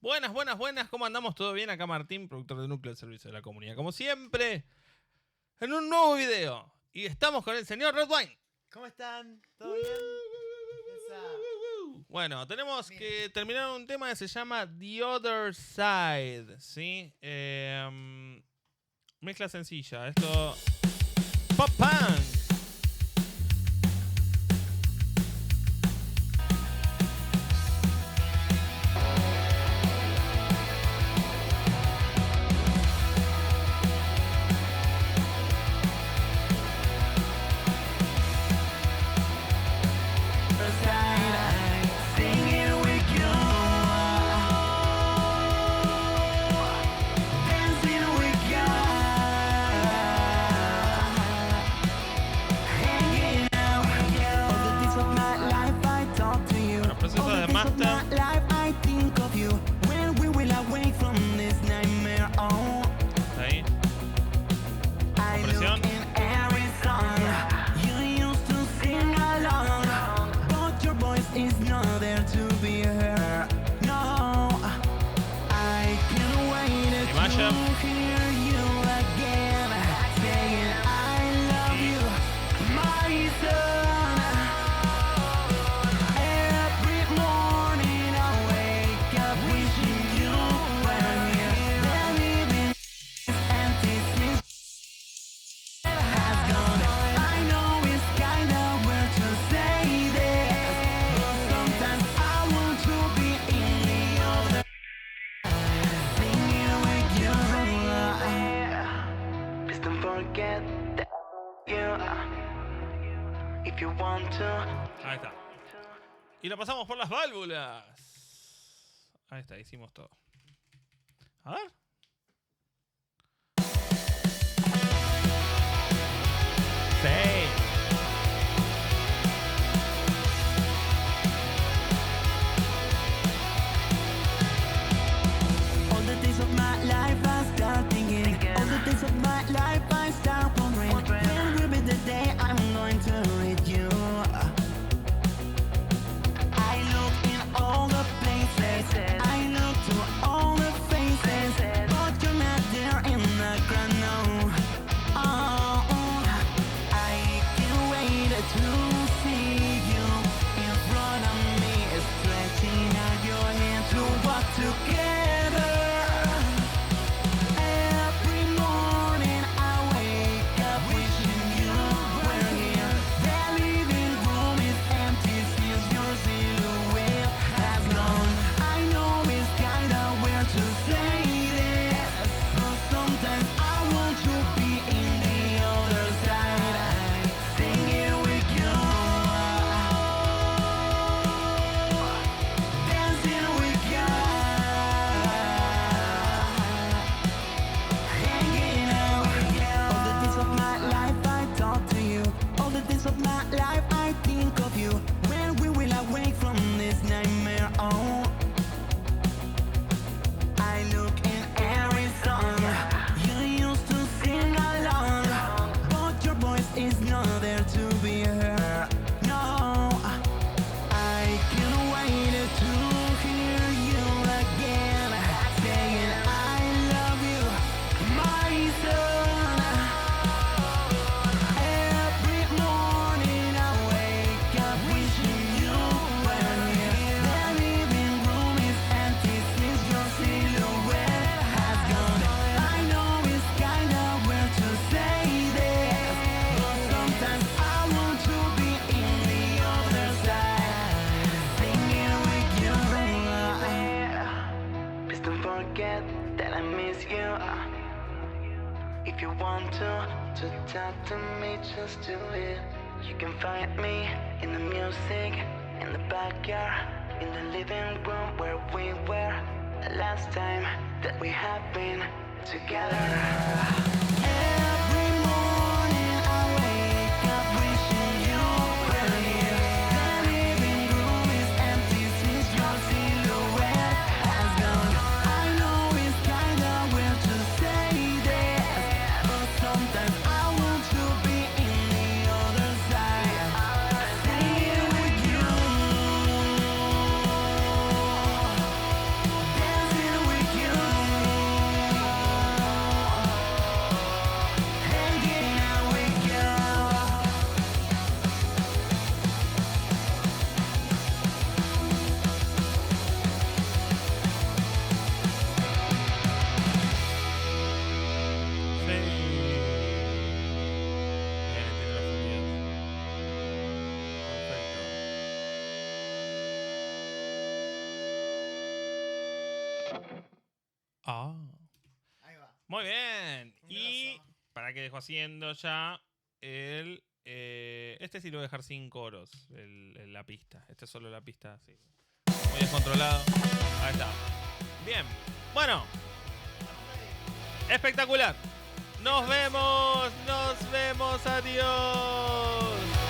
Buenas, buenas, buenas. ¿Cómo andamos? ¿Todo bien? Acá Martín, productor de Nucleo, el servicio de la comunidad. Como siempre, en un nuevo video. Y estamos con el señor Wyne. ¿Cómo están? ¿Todo bien? Bueno, tenemos que terminar un tema que se llama The Other Side, ¿sí? Mezcla sencilla. Esto... Pop Punk. Ahí está. Y lo pasamos por las válvulas. Ahí está, hicimos todo. A ver. Sí. All the days of my life I start thinking. All the days of my life I start wondering. When will be the day I'm going to meet you? I look in all the places, I look to all the faces, but you're not there in the ground, no. Oh, I can't wait to see you in front of me, stretching out your hand to walk together. Every morning I wake up wishing you were here. The living room is empty since your silhouette has gone. I know it's kinda weird to say this, but sometimes I want to be in the other side, singing with you, dancing with you, hanging out with you. All the days of my life I talk to you. All the days of my life I think of you. When we will awake from this nightmare, oh, I look in every song you used to sing along, but your voice is not there to be heard. No, I can't wait to hear you again, saying I love you, my son. Every morning I wake up wishing you were here. The living room is empty since your silhouette has gone. I know it's kinda weird to say this, but sometimes I want to be in the other side, singing with you. Please don't forget that I miss you. If you want to talk to me, just do it. You can find me in the music, in the backyard, in the living room where we were the last time that we have been together. Every morning I wake up wishing you were here. The living room is empty since your silhouette has gone. I know it's kinda weird to say this, but sometimes I want to be in the other side, singing with you, dancing Ah. Ahí va. Muy bien. Un Y grosso. para que dejo haciendo ya el... este sí lo voy a dejar sin coros, la pista. Este es solo la pista, sí. Muy descontrolado. Ahí está. Bien. Bueno. Espectacular. Nos vemos. Adiós.